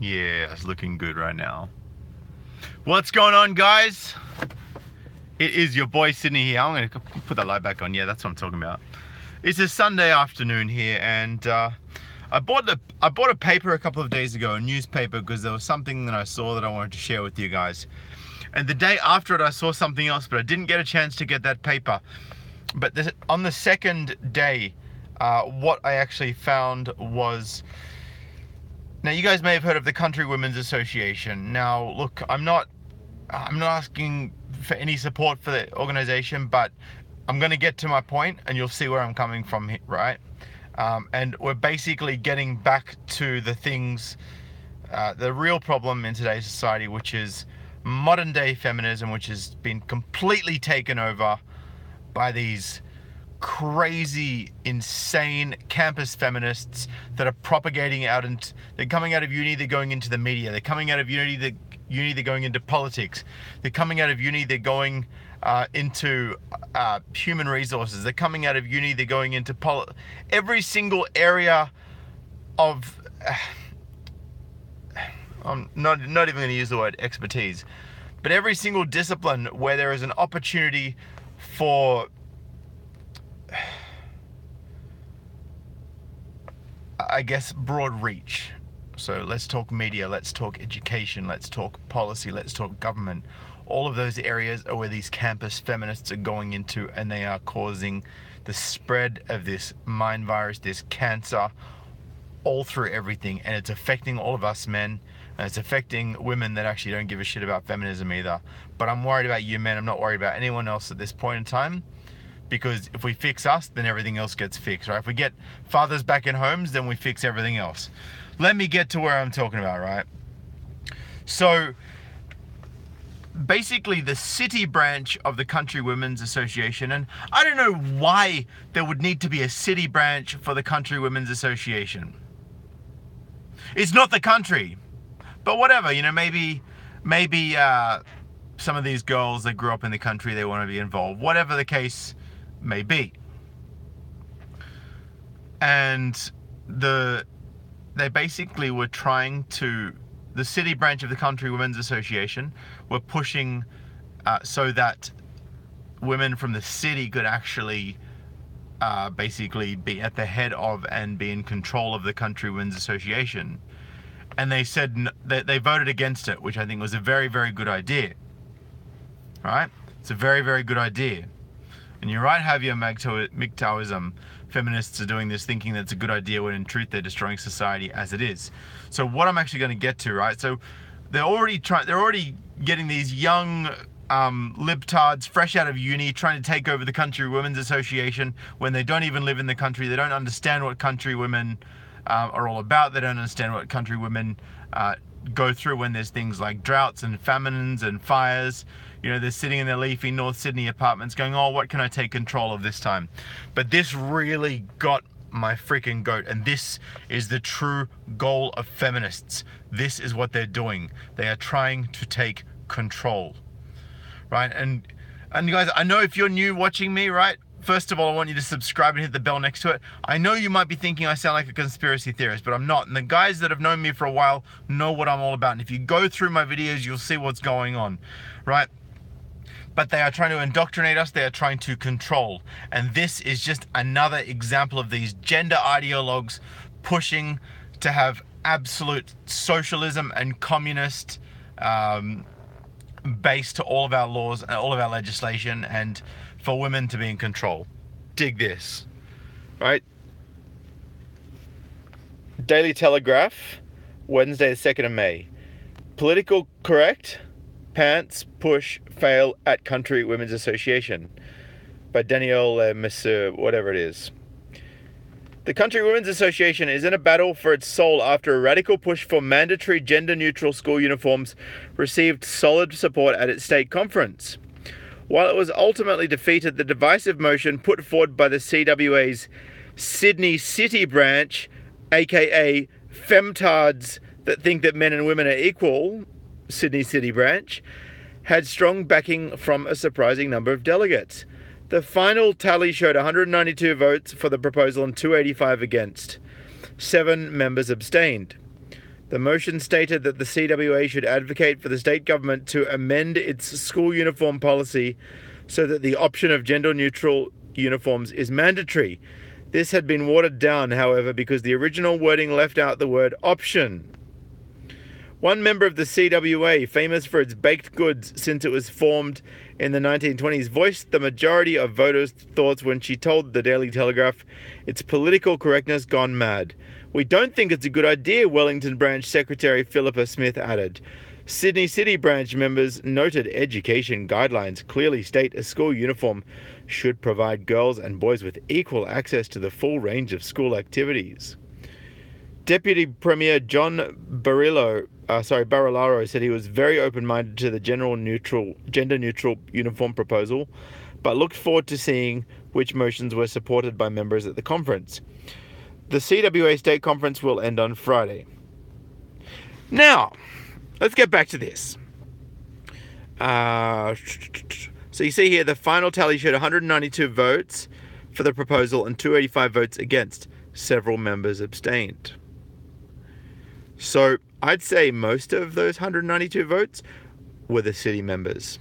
Yeah, it's looking good right now. What's going on, guys? It is your boy Sydney here. I'm gonna put that light back on. Yeah, that's what I'm talking about. It's a Sunday afternoon here, and I bought a paper a couple of days ago, a newspaper, because there was something that I saw that I wanted to share with you guys. And the day after it, I saw something else, but I didn't get a chance to get that paper. But on the second day, what I actually found was. Now, you guys may have heard of the Country Women's Association. Now, look, I'm not asking for any support for the organization, but I'm going to get to my point, and you'll see where I'm coming from, right? And we're basically getting back to the things, the real problem in today's society, which is modern day feminism, which has been completely taken over by these crazy, insane campus feminists that are propagating out, and they're coming out of uni, they're going into the media, they're coming out of uni, they're going into politics, they're coming out of uni, they're going into human resources, they're coming out of uni, they're going into every single area of I'm not even going to use the word expertise, but every single discipline where there is an opportunity for I guess broad reach. So let's talk media, let's talk education, let's talk policy, let's talk government. All of those areas are where these campus feminists are going into, and they are causing the spread of this mind virus, this cancer, all through everything. And it's affecting all of us men, and it's affecting women that actually don't give a shit about feminism either. But I'm worried about you men, I'm not worried about anyone else at this point in time. Because if we fix us, then everything else gets fixed, right? If we get fathers back in homes, then we fix everything else. Let me get to where I'm talking about, right? So, basically the city branch of the Country Women's Association, and I don't know why there would need to be a city branch for the Country Women's Association. It's not the country, but whatever, you know, maybe some of these girls that grew up in the country, they want to be involved, whatever the case may be. And they basically were trying to, the city branch of the Country Women's Association were pushing so that women from the city could actually basically be at the head of and be in control of the Country Women's Association. And they said they voted against it, which I think was a very, very good idea. Right? It's a very, very good idea. And you're right, Javier MGTOWism. Feminists are doing this thinking that's a good idea when in truth they're destroying society as it is. So what I'm actually going to get to, right? So they're already getting these young libtards fresh out of uni trying to take over the Country Women's Association when they don't even live in the country. They don't understand what country women are all about. They don't understand what country women go through when there's things like droughts and famines and fires. You know, they're sitting in their leafy North Sydney apartments going, oh, what can I take control of this time? But this really got my freaking goat. And this is the true goal of feminists. This is what they're doing. They are trying to take control, right? And you guys, I know if you're new watching me, right? First of all, I want you to subscribe and hit the bell next to it. I know you might be thinking I sound like a conspiracy theorist, but I'm not. And the guys that have known me for a while know what I'm all about. And if you go through my videos, you'll see what's going on, right? But they are trying to indoctrinate us. They are trying to control. And this is just another example of these gender ideologues pushing to have absolute socialism and communist base to all of our laws and all of our legislation, and for women to be in control. Dig this, right? Daily Telegraph, Wednesday the 2nd of May. Political correct, pants push fail at Country Women's Association by Danielle Monsieur, whatever it is. The Country Women's Association is in a battle for its soul after a radical push for mandatory gender-neutral school uniforms received solid support at its state conference. While it was ultimately defeated, the divisive motion put forward by the CWA's Sydney City branch, aka femtards that think that men and women are equal, Sydney City branch, had strong backing from a surprising number of delegates. The final tally showed 192 votes for the proposal and 285 against. 7 members abstained. The motion stated that the CWA should advocate for the state government to amend its school uniform policy so that the option of gender-neutral uniforms is mandatory. This had been watered down, however, because the original wording left out the word option. One member of the CWA, famous for its baked goods since it was formed in the 1920s, voiced the majority of voters' thoughts when she told the Daily Telegraph, "It's political correctness gone mad. We don't think it's a good idea," Wellington Branch Secretary Philippa Smith added. Sydney City Branch members noted education guidelines clearly state a school uniform should provide girls and boys with equal access to the full range of school activities. Deputy Premier John Barilaro said he was very open-minded to the gender-neutral uniform proposal, but looked forward to seeing which motions were supported by members at the conference. The CWA State Conference will end on Friday. Now, let's get back to this. So you see here, the final tally showed 192 votes for the proposal and 285 votes against. Several members abstained. So I'd say most of those 192 votes were the city members.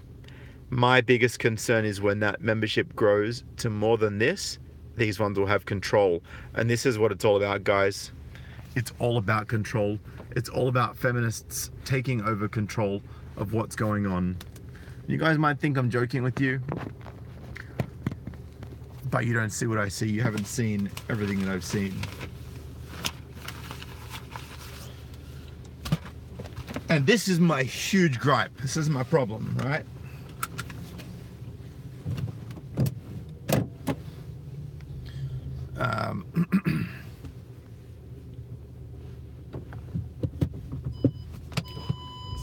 My biggest concern is when that membership grows to more than this, these ones will have control. And this is what it's all about, guys. It's all about control. It's all about feminists taking over control of what's going on. You guys might think I'm joking with you, but you don't see what I see. You haven't seen everything that I've seen. And this is my huge gripe. This is my problem, right?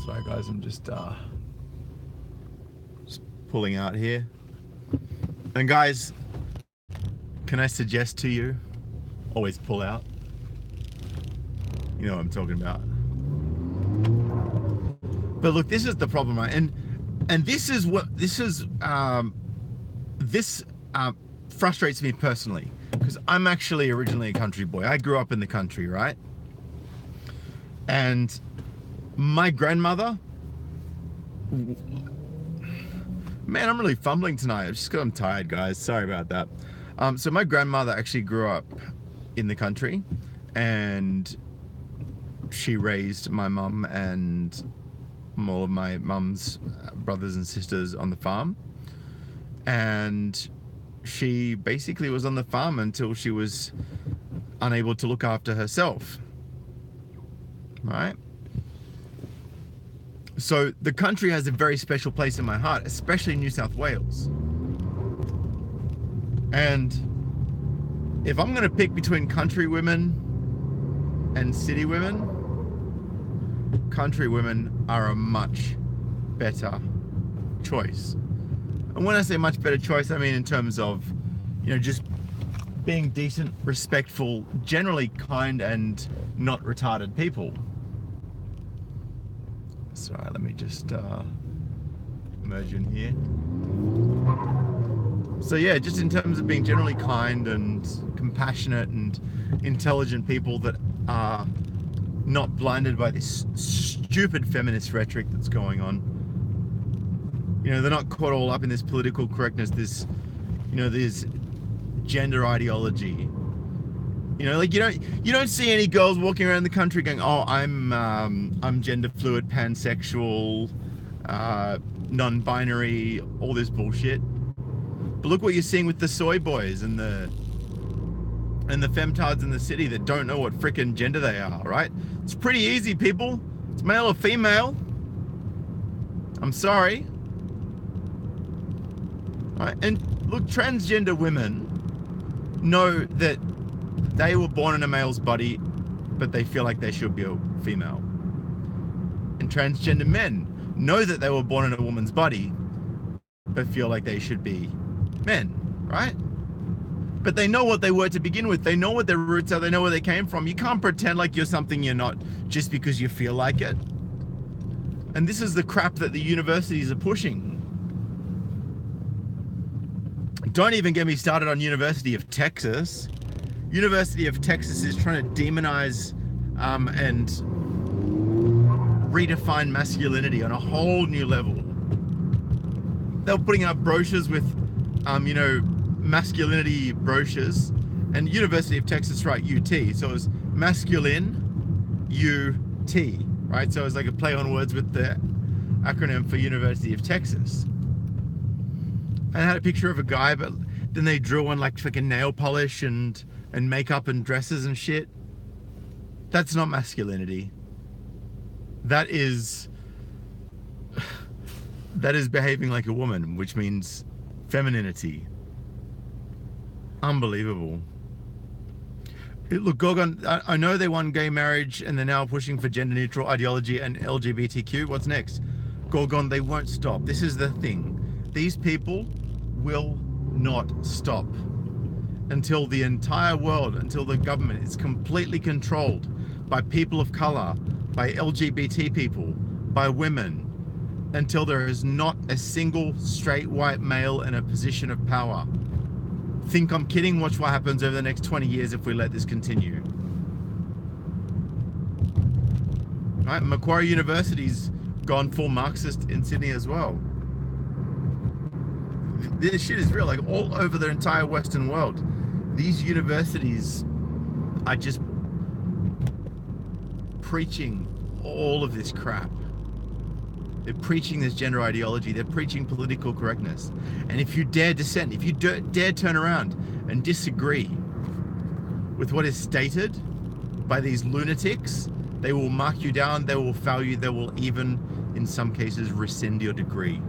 Sorry guys, I'm just pulling out here. And guys, can I suggest to you, always pull out. You know what I'm talking about. But look, this is the problem, right? And this frustrates me personally, because I'm actually originally a country boy. I grew up in the country, right? And my grandmother, man, I'm really fumbling tonight. It's just because I'm tired, guys. Sorry about that. So my grandmother actually grew up in the country, and she raised my mum and all of my mum's brothers and sisters on the farm. And she basically was on the farm until she was unable to look after herself, right? So the country has a very special place in my heart, especially New South Wales. And if I'm going to pick between country women and city women, country women are a much better choice. And when I say much better choice, I mean in terms of, you know, just being decent, respectful, generally kind and not retarded people. Sorry, let me just merge in here. So yeah, just in terms of being generally kind and compassionate and intelligent people that are not blinded by this stupid feminist rhetoric that's going on. You know, they're not caught all up in this political correctness, this, you know, this gender ideology. You know, like you don't see any girls walking around the country going, "Oh, I'm gender fluid, pansexual, non-binary," all this bullshit. But look what you're seeing with the soy boys and the femtards in the city that don't know what frickin' gender they are, right? It's pretty easy, people. It's male or female. I'm sorry. Right? And look, transgender women know that they were born in a male's body, but they feel like they should be a female. And transgender men know that they were born in a woman's body, but feel like they should be men, right? But they know what they were to begin with. They know what their roots are. They know where they came from. You can't pretend like you're something you're not just because you feel like it. And this is the crap that the universities are pushing. Don't even get me started on University of Texas. University of Texas is trying to demonize and redefine masculinity on a whole new level. They were putting out brochures with, you know, masculinity brochures, and University of Texas, right, UT. So it was masculine, UT, right? So it was like a play on words with the acronym for University of Texas. And I had a picture of a guy, but then they drew on like fucking nail polish and makeup and dresses and shit. That's not masculinity. That is behaving like a woman, which means femininity. Unbelievable. Look, Gorgon, I know they won gay marriage and they're now pushing for gender neutral ideology and LGBTQ. What's next? Gorgon, they won't stop. This is the thing. These people will not stop until the entire world, until the government is completely controlled by people of color, by LGBT people, by women, until there is not a single straight white male in a position of power. Think I'm kidding? Watch what happens over the next 20 years if we let this continue. Right? Macquarie University's gone full Marxist in Sydney as well. This shit is real, like all over the entire Western world. These universities are just preaching all of this crap. They're preaching this gender ideology. They're preaching political correctness. And if you dare dissent, if you dare turn around and disagree with what is stated by these lunatics, they will mark you down, they will foul you, they will even, in some cases, rescind your degree.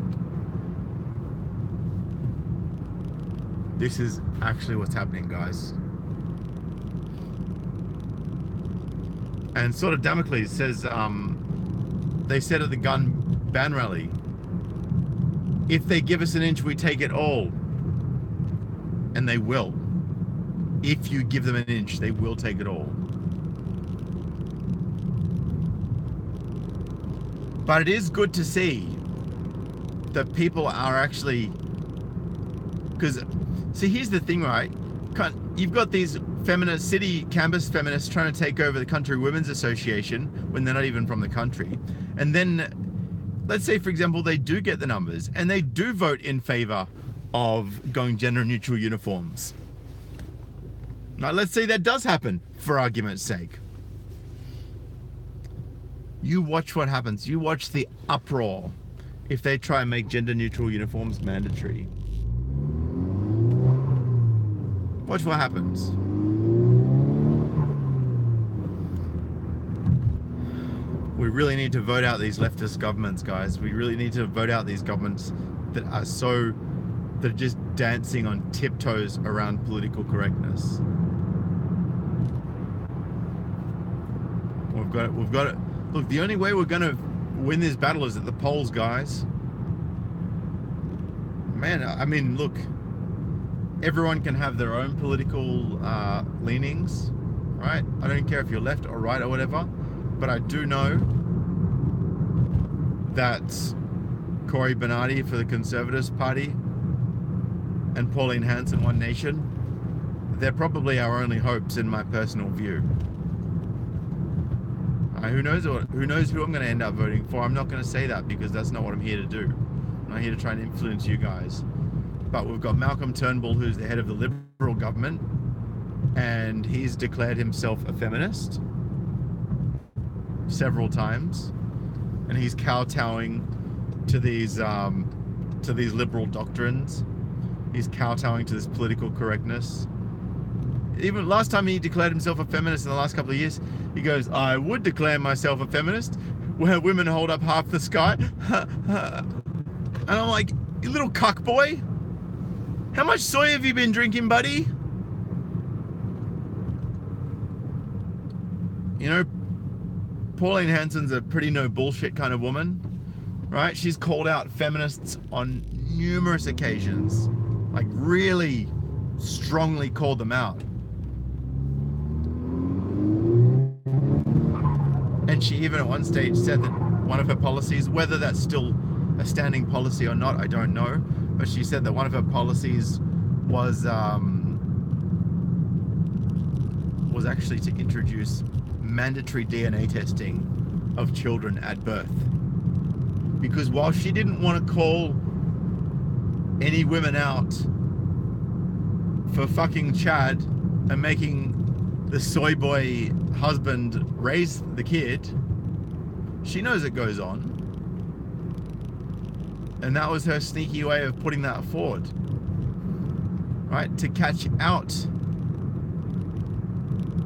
This is actually what's happening, guys. And sort of Damocles says, they said at the gun ban rally, if they give us an inch, we take it all. And they will. If you give them an inch, they will take it all. But it is good to see that people are actually, because, see, here's the thing, right? You've got these feminist, city campus feminists trying to take over the Country Women's Association when they're not even from the country. And then, let's say, for example, they do get the numbers and they do vote in favor of going gender neutral uniforms. Now, let's say that does happen, for argument's sake. You watch what happens. You watch the uproar if they try and make gender neutral uniforms mandatory. Watch what happens. We really need to vote out these leftist governments, guys. We really need to vote out these governments that are just dancing on tiptoes around political correctness. We've got it. Look, the only way we're going to win this battle is at the polls, guys. Man, I mean, look, everyone can have their own political leanings, right? I don't care if you're left or right or whatever, but I do know that Cory Bernardi for the Conservatives Party and Pauline Hanson, One Nation, they're probably our only hopes in my personal view. Who knows who I'm going to end up voting for? I'm not going to say that because that's not what I'm here to do. I'm not here to try and influence you guys. But we've got Malcolm Turnbull, who's the head of the Liberal government, and he's declared himself a feminist several times, and he's kowtowing to these liberal doctrines. He's kowtowing to this political correctness. Even last time he declared himself a feminist in the last couple of years, he goes, I would declare myself a feminist where women hold up half the sky. And I'm like, you little cuck boy, how much soy have you been drinking, buddy? You know, Pauline Hanson's a pretty no bullshit kind of woman, right? She's called out feminists on numerous occasions, like really strongly called them out. And she even at one stage said that one of her policies, whether that's still a standing policy or not, I don't know, but she said that one of her policies was actually to introduce mandatory DNA testing of children at birth. Because while she didn't want to call any women out for fucking Chad and making the soy boy husband raise the kid, she knows it goes on. And that was her sneaky way of putting that forward, right? To catch out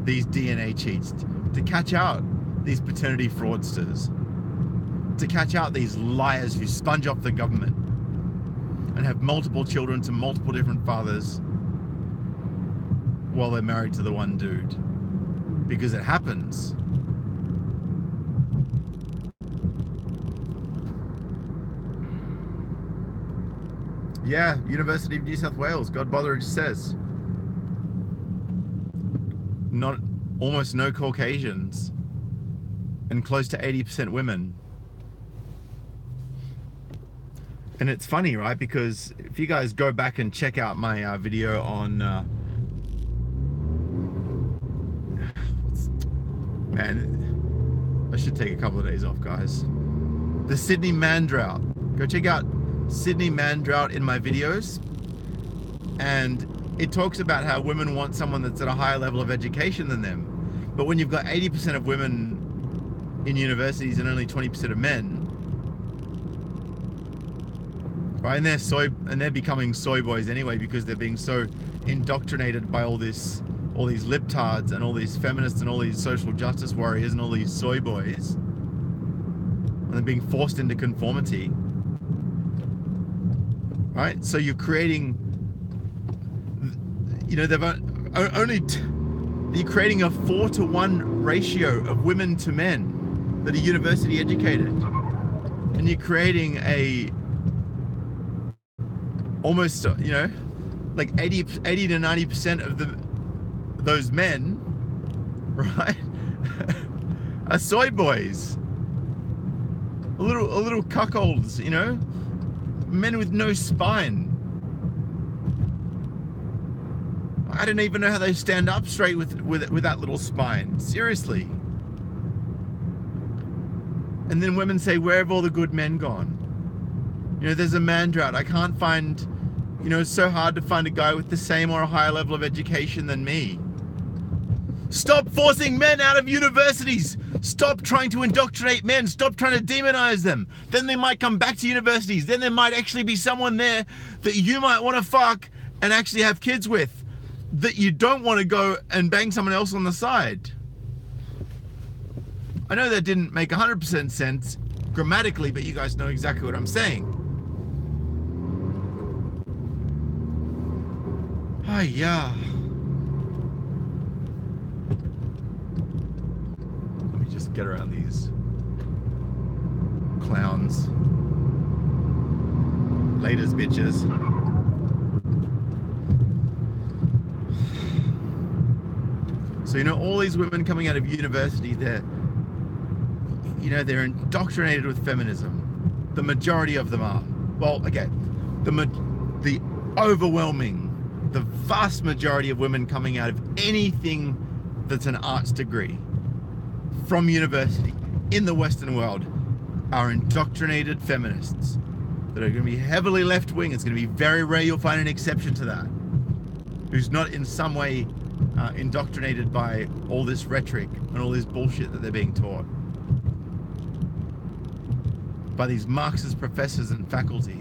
these DNA cheats, to catch out these paternity fraudsters, to catch out these liars who sponge off the government and have multiple children to multiple different fathers while they're married to the one dude. Because it happens. Yeah, University of New South Wales, God Botheridge says. Almost no Caucasians and close to 80% women. And it's funny, right? Because if you guys go back and check out my video on man, I should take a couple of days off, guys. The Sydney man drought. Go check out Sydney man drought in my videos, and it talks about how women want someone that's at a higher level of education than them. But when you've got 80% of women in universities and only 20% of men, right? And they're becoming soy boys anyway, because they're being so indoctrinated by all these libtards and all these feminists and all these social justice warriors and all these soy boys, and they're being forced into conformity, right? So you're creating, you know, you're creating a 4-to-1 ratio of women to men that are university educated, and you're creating a almost, you know, like 80 to 90% of those men, right, are soy boys, a little cuckolds, you know, men with no spine. I don't even know how they stand up straight with that little spine. Seriously. And then women say, where have all the good men gone? You know, there's a man drought. I can't find, you know, it's so hard to find a guy with the same or a higher level of education than me. Stop forcing men out of universities. Stop trying to indoctrinate men. Stop trying to demonize them. Then they might come back to universities. Then there might actually be someone there that you might want to fuck and actually have kids with, that you don't want to go and bang someone else on the side. I know that didn't make 100% sense grammatically, but you guys know exactly what I'm saying. Oh, yeah. Let me just get around these clowns. Laters, bitches. So, you know, all these women coming out of university, they're indoctrinated with feminism. The majority of them are. Well, okay, the overwhelming, the vast majority of women coming out of anything that's an arts degree from university in the Western world are indoctrinated feminists that are going to be heavily left-wing. It's going to be very rare you'll find an exception to that, who's not in some way indoctrinated by all this rhetoric and all this bullshit that they're being taught by these Marxist professors and faculty.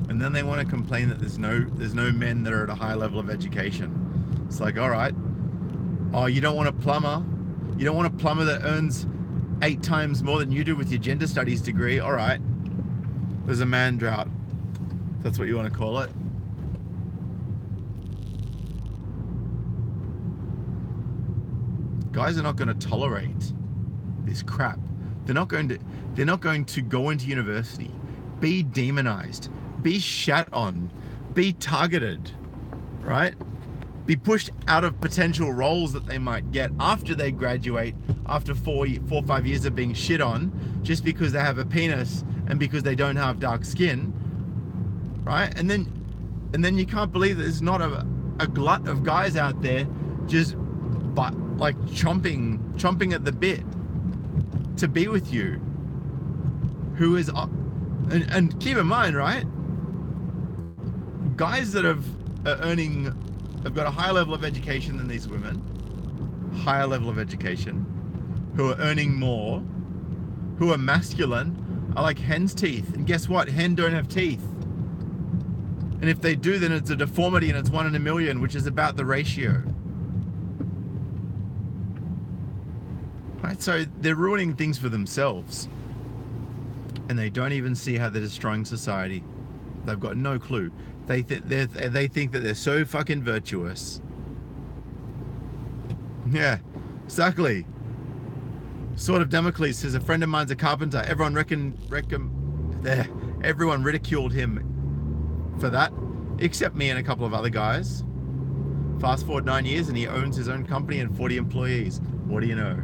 And then they want to complain that there's no men that are at a high level of education. It's like, all right, oh, you don't want a plumber? You don't want a plumber that earns 8 times more than you do with your gender studies degree? All right, there's a man drought. That's what you want to call it. Guys are not going to tolerate this crap. They're not going to go into university, be demonized, be shat on, be targeted, right? Be pushed out of potential roles that they might get after they graduate, after 4 or 5 years of being shit on, just because they have a penis and because they don't have dark skin, right? And then you can't believe that there's not a glut of guys out there just like chomping at the bit to be with you, who is, and keep in mind, right, guys that have got a higher level of education than these women, higher level of education, who are earning more, who are masculine, are like hen's teeth. And guess what? Hen don't have teeth. And if they do, then it's a deformity, and it's 1 in a million, which is about the ratio. Right? So they're ruining things for themselves. And they don't even see how they're destroying society. They've got no clue. They think that they're so fucking virtuous. Yeah, exactly. Sword of Damocles says, a friend of mine's a carpenter. Everyone everyone ridiculed him for that, except me and a couple of other guys. Fast forward 9 years and he owns his own company and 40 employees. What do you know?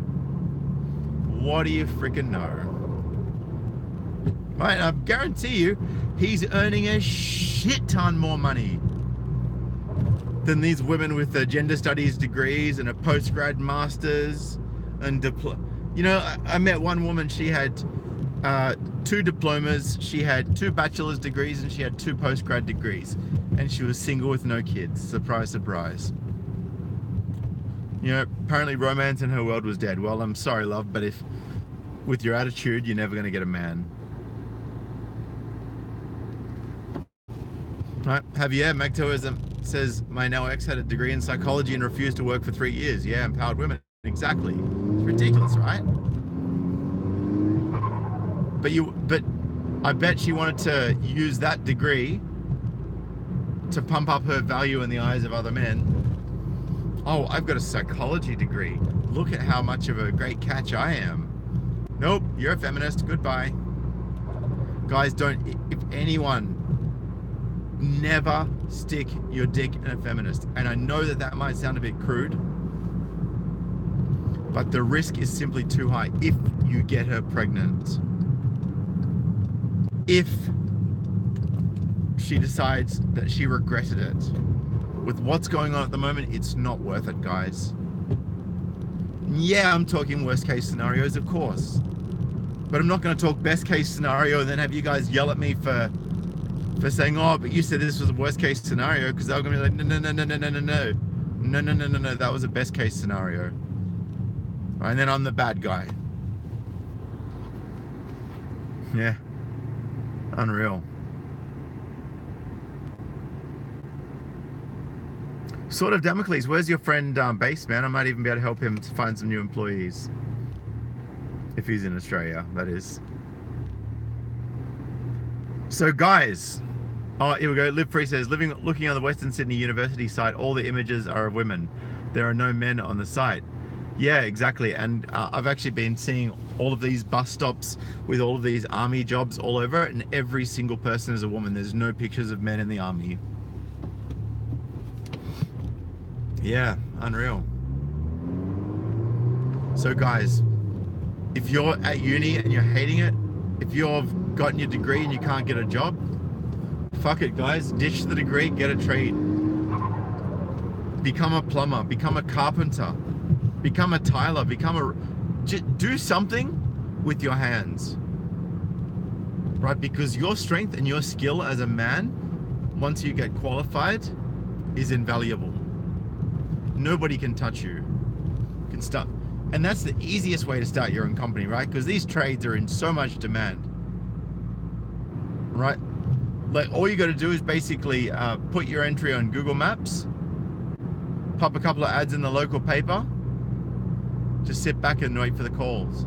What do you freaking know? Right, I guarantee you, he's earning a shit ton more money than these women with the gender studies degrees and a post-grad master's and you know, I met one woman, she had 2 diplomas, she had 2 bachelor's degrees, and she had 2 post-grad degrees. And she was single with no kids. Surprise, surprise. You know, apparently romance in her world was dead. Well, I'm sorry, love, but if with your attitude, you're never going to get a man. Right, Javier MGTOW says, my now ex had a degree in psychology and refused to work for 3 years. Yeah, empowered women. Exactly. It's ridiculous, right? But I bet she wanted to use that degree to pump up her value in the eyes of other men. Oh, I've got a psychology degree. Look at how much of a great catch I am. Nope, you're a feminist. Goodbye. Guys, if anyone, never stick your dick in a feminist. And I know that might sound a bit crude, but the risk is simply too high if you get her pregnant. If she decides that she regretted it. With what's going on at the moment, it's not worth it, guys. Yeah, I'm talking worst case scenarios, of course. But I'm not going to talk best case scenario and then have you guys yell at me for saying, oh, but you said this was a worst case scenario, because they're going to be like, no, that was a best case scenario. And then I'm the bad guy. Yeah. Unreal. Sword of Damocles, where's your friend based, man? I might even be able to help him to find some new employees. If he's in Australia, that is. So guys, oh, here we go. Live Free says, looking on the Western Sydney University site, all the images are of women. There are no men on the site. Yeah, exactly. And I've actually been seeing all of these bus stops with all of these army jobs all over it, and every single person is a woman. There's no pictures of men in the army. Yeah, unreal. So guys, if you're at uni and you're hating it, if you've gotten your degree and you can't get a job, fuck it, guys. Ditch the degree, get a trade. Become a plumber, become a carpenter, become a tiler, do something with your hands, right? Because your strength and your skill as a man, once you get qualified, is invaluable. Nobody can touch you. You can start, and that's the easiest way to start your own company, right? Because these trades are in so much demand, right? Like, all you got to do is basically put your entry on Google Maps, pop a couple of ads in the local paper, just sit back and wait for the calls.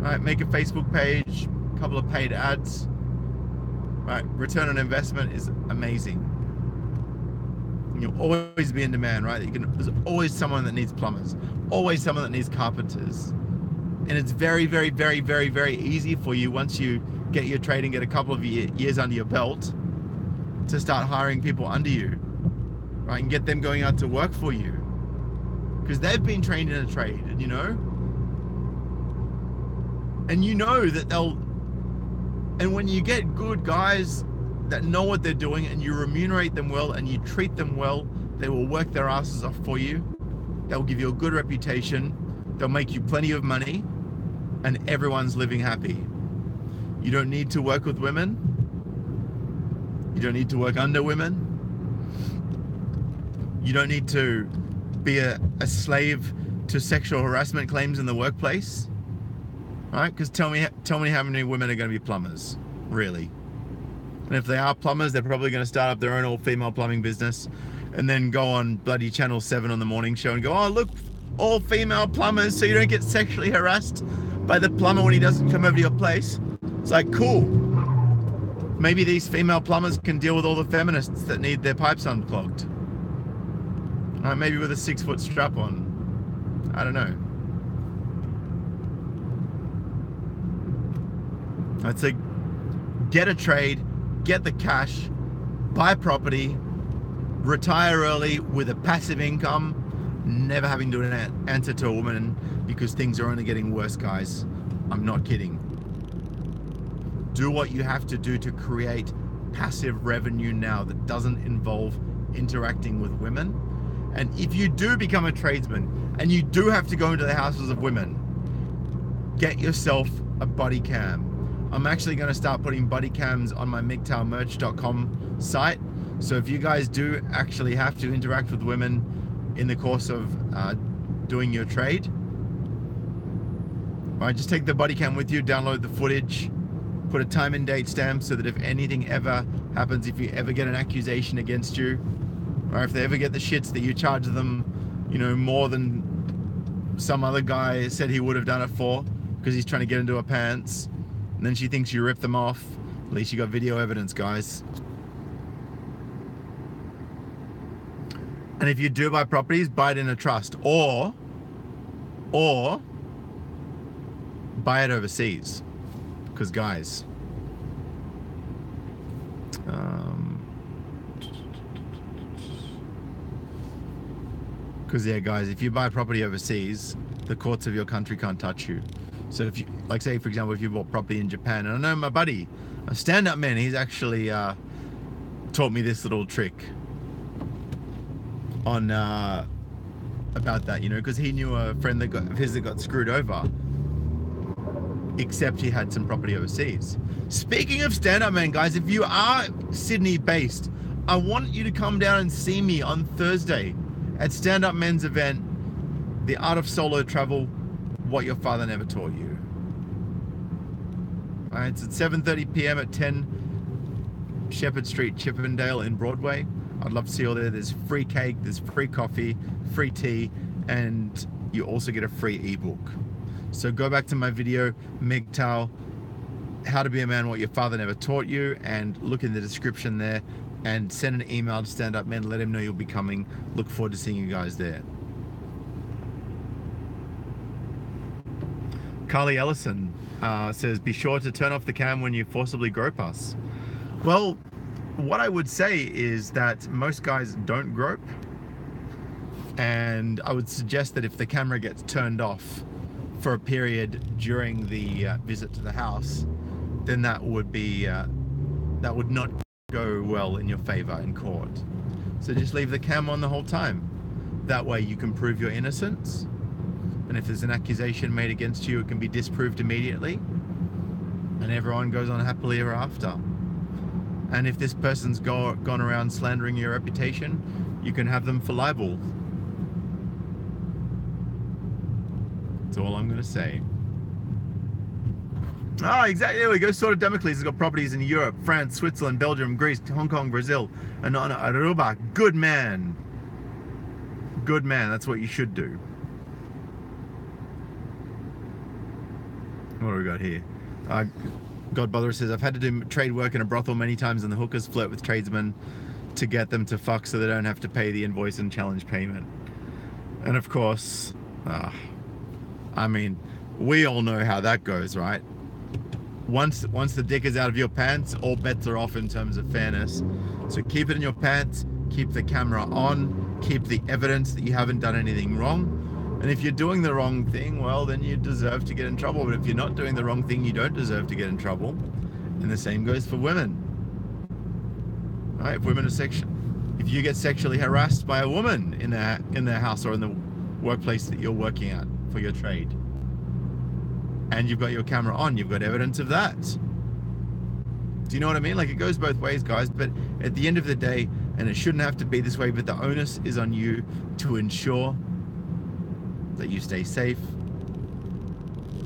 Right, make a Facebook page, a couple of paid ads. Right, return on investment is amazing. You'll always be in demand, right? There's always someone that needs plumbers, always someone that needs carpenters. And it's very, very, very, very, very easy for you, once you get your trade and get a couple of years under your belt, to start hiring people under you, right? And get them going out to work for you, because they've been trained in a trade, and you know that and when you get good guys that know what they're doing and you remunerate them well and you treat them well, they will work their asses off for you. they'll give you a good reputation, they'll make you plenty of money, and everyone's living happy. You don't need to work with women. You don't need to work under women. You don't need to be a slave to sexual harassment claims in the workplace. All right? Because tell me how many women are going to be plumbers, really? And if they are plumbers, they're probably going to start up their own all-female plumbing business and then go on bloody Channel 7 on the morning show and go, oh, look, all-female plumbers, so you don't get sexually harassed by the plumber when he doesn't come over to your place. It's like, cool. Maybe these female plumbers can deal with all the feminists that need their pipes unclogged. All right, maybe with a 6-foot strap on. I don't know. I'd say get a trade, get the cash, buy property, retire early with a passive income, never having to answer to a woman because things are only getting worse, guys. I'm not kidding. Do what you have to do to create passive revenue now that doesn't involve interacting with women. And if you do become a tradesman and you do have to go into the houses of women, get yourself a body cam. I'm actually going to start putting body cams on my MGTOWmerch.com site. So if you guys do actually have to interact with women in the course of doing your trade, all right, just take the body cam with you, download the footage, put a time and date stamp so that if anything ever happens, if you ever get an accusation against you, or if they ever get the shits that you charge them, you know, more than some other guy said he would have done it for because he's trying to get into her pants, and then she thinks you ripped them off, at least you got video evidence, guys. And if you do buy properties, buy it in a trust, or buy it overseas. Because guys, yeah, guys, if you buy property overseas, the courts of your country can't touch you. So if you, like, say for example, if you bought property in Japan, and I know my buddy, a stand-up man, he's actually taught me this little trick on about that, you know, because he knew a friend of his that got screwed over, except he had some property overseas. Speaking of stand-up man, guys, if you are Sydney based, I want you to come down and see me on Thursday at Stand Up Men's event, The Art of Solo Travel, What Your Father Never Taught You. All right, it's at 7:30 p.m. at 10 Shepherd Street, Chippendale in Broadway. I'd love to see you all there. There's free cake, there's free coffee, free tea, and you also get a free ebook. So go back to my video, MGTOW, How to Be a Man, What Your Father Never Taught You, and look in the description there and send an email to Stand Up Men, let him know you'll be coming. Look forward to seeing you guys there. Carly Ellison says, be sure to turn off the cam when you forcibly grope us. Well, what I would say is that most guys don't grope, and I would suggest that if the camera gets turned off for a period during the visit to the house, then that would be that would not go well in your favor in court. So just leave the cam on the whole time. That way you can prove your innocence, and if there's an accusation made against you, it can be disproved immediately, and everyone goes on happily ever after. And if this person's gone around slandering your reputation, you can have them for libel. That's all I'm going to say. Oh, exactly. There we go. Sort of Damocles has got properties in Europe, France, Switzerland, Belgium, Greece, Hong Kong, Brazil, and on Aruba. Good man. Good man. That's what you should do. What do we got here? Godbother says, I've had to do trade work in a brothel many times, and the hookers flirt with tradesmen to get them to fuck so they don't have to pay the invoice and challenge payment. And of course, I mean, we all know how that goes, right? Once the dick is out of your pants, all bets are off in terms of fairness. So keep it in your pants, keep the camera on, keep the evidence that you haven't done anything wrong. And if you're doing the wrong thing, well, then you deserve to get in trouble. But if you're not doing the wrong thing, you don't deserve to get in trouble. And the same goes for women. All right, if women are if you get sexually harassed by a woman in their house or in the workplace that you're working at for your trade, and you've got your camera on, you've got evidence of that. Do you know what I mean? Like, it goes both ways, guys, but at the end of the day, and it shouldn't have to be this way, but the onus is on you to ensure that you stay safe,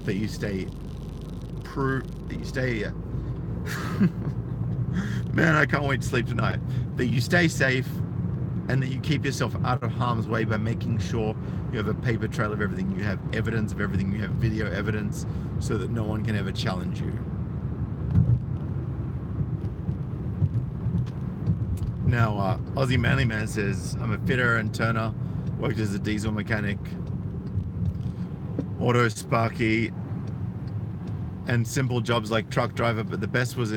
that you stay man, I can't wait to sleep tonight, that you stay safe, and that you keep yourself out of harm's way by making sure you have a paper trail of everything, you have evidence of everything, you have video evidence, so that no one can ever challenge you. Now, Aussie Manly Man says, I'm a fitter and turner, worked as a diesel mechanic, auto sparky, and simple jobs like truck driver, but the best was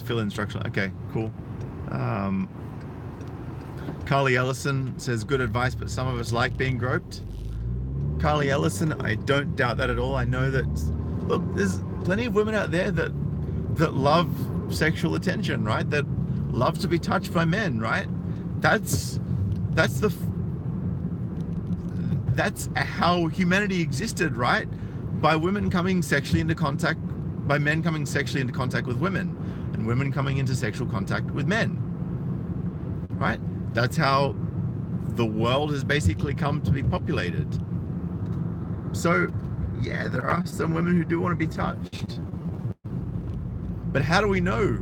fill instructional. Okay, cool. Carly Ellison says, good advice, but some of us like being groped. Carly Ellison, I don't doubt that at all. I know that, look, there's plenty of women out there that love sexual attention, right? That love to be touched by men, right? That's how humanity existed, right? By women coming sexually into contact, by men coming sexually into contact with women, and women coming into sexual contact with men, right? That's how the world has basically come to be populated. So, yeah, there are some women who do want to be touched. But how do we know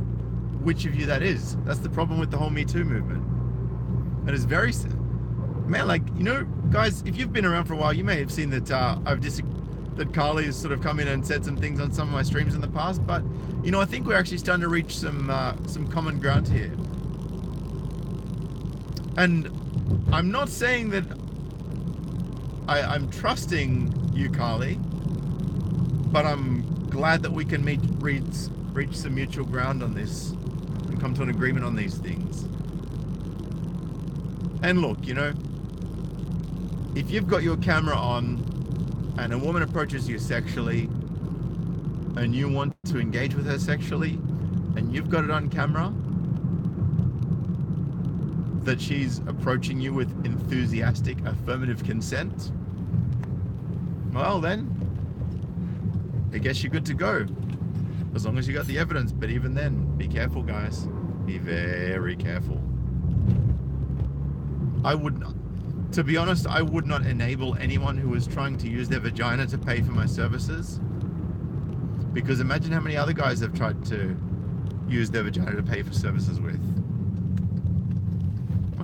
which of you that is? That's the problem with the whole Me Too movement. And it's very, man, like, you know, guys, if you've been around for a while, you may have seen that that Carly has sort of come in and said some things on some of my streams in the past, but, you know, I think we're actually starting to reach some common ground here. And I'm not saying that I'm trusting you, Carly, but I'm glad that we can reach some mutual ground on this and come to an agreement on these things. And look, you know, if you've got your camera on and a woman approaches you sexually and you want to engage with her sexually and you've got it on camera that she's approaching you with enthusiastic affirmative consent, well then, I guess you're good to go. As long as you got the evidence. But even then, be careful, guys. Be very careful. To be honest, I would not enable anyone who was trying to use their vagina to pay for my services. Because imagine how many other guys have tried to use their vagina to pay for services with.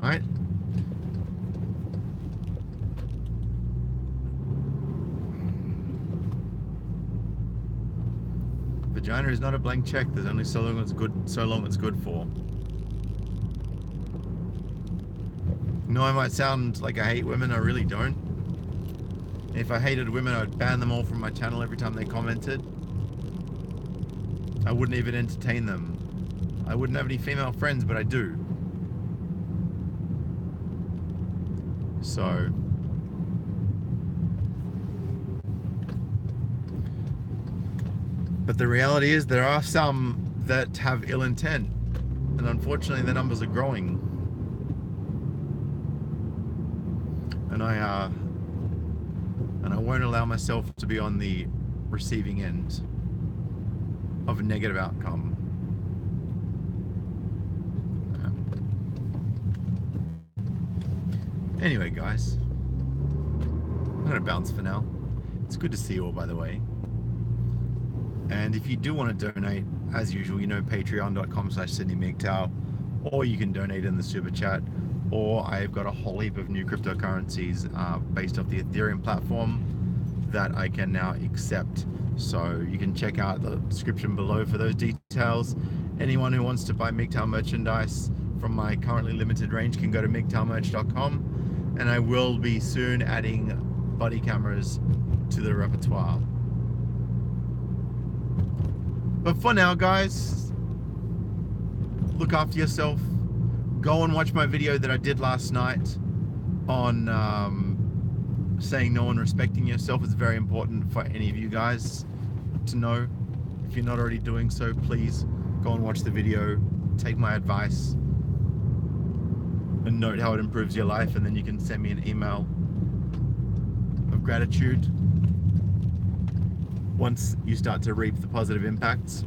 Right? Vagina is not a blank check. There's only so long it's good for. No, I might sound like I hate women. I really don't. If I hated women, I'd ban them all from my channel every time they commented. I wouldn't even entertain them. I wouldn't have any female friends, but I do. So, but the reality is there are some that have ill intent, and unfortunately the numbers are growing. And I won't allow myself to be on the receiving end of a negative outcome. Anyway, guys, I'm gonna bounce for now. It's good to see you all, by the way. And if you do want to donate, as usual, you know, patreon.com/sydneymgtow, or you can donate in the super chat, or I've got a whole heap of new cryptocurrencies based off the Ethereum platform that I can now accept. So you can check out the description below for those details. Anyone who wants to buy MGTOW merchandise from my currently limited range can go to mgtowmerch.com, and I will be soon adding body cameras to the repertoire. But for now, guys, look after yourself. Go and watch my video that I did last night on saying no and respecting yourself. It's very important for any of you guys to know. If you're not already doing so, please go and watch the video, take my advice, and note how it improves your life, and then you can send me an email gratitude once you start to reap the positive impacts.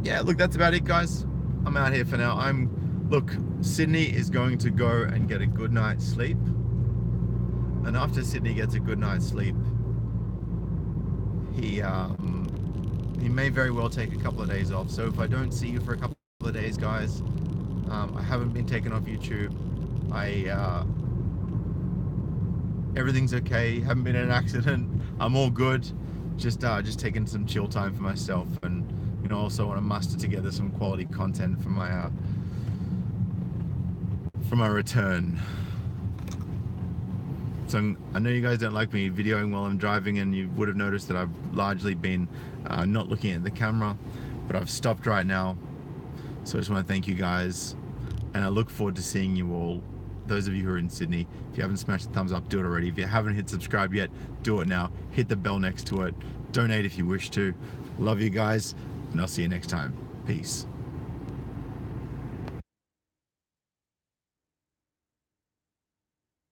Yeah, look, that's about it, guys. I'm out here for now. Look, Sydney is going to go and get a good night's sleep. And after Sydney gets a good night's sleep, he may very well take a couple of days off. So if I don't see you for a couple of days, guys, I haven't been taken off YouTube. Everything's okay. Haven't been in an accident. I'm all good. Just taking some chill time for myself, and you know, also want to muster together some quality content for my return. So I know you guys don't like me videoing while I'm driving, and you would have noticed that I've largely been not looking at the camera, but I've stopped right now. So I just want to thank you guys, and I look forward to seeing you all. Those of you who are in Sydney, if you haven't smashed the thumbs up, do it already. If you haven't hit subscribe yet, do it now. Hit the bell next to it. Donate if you wish to. Love you guys, and I'll see you next time. Peace.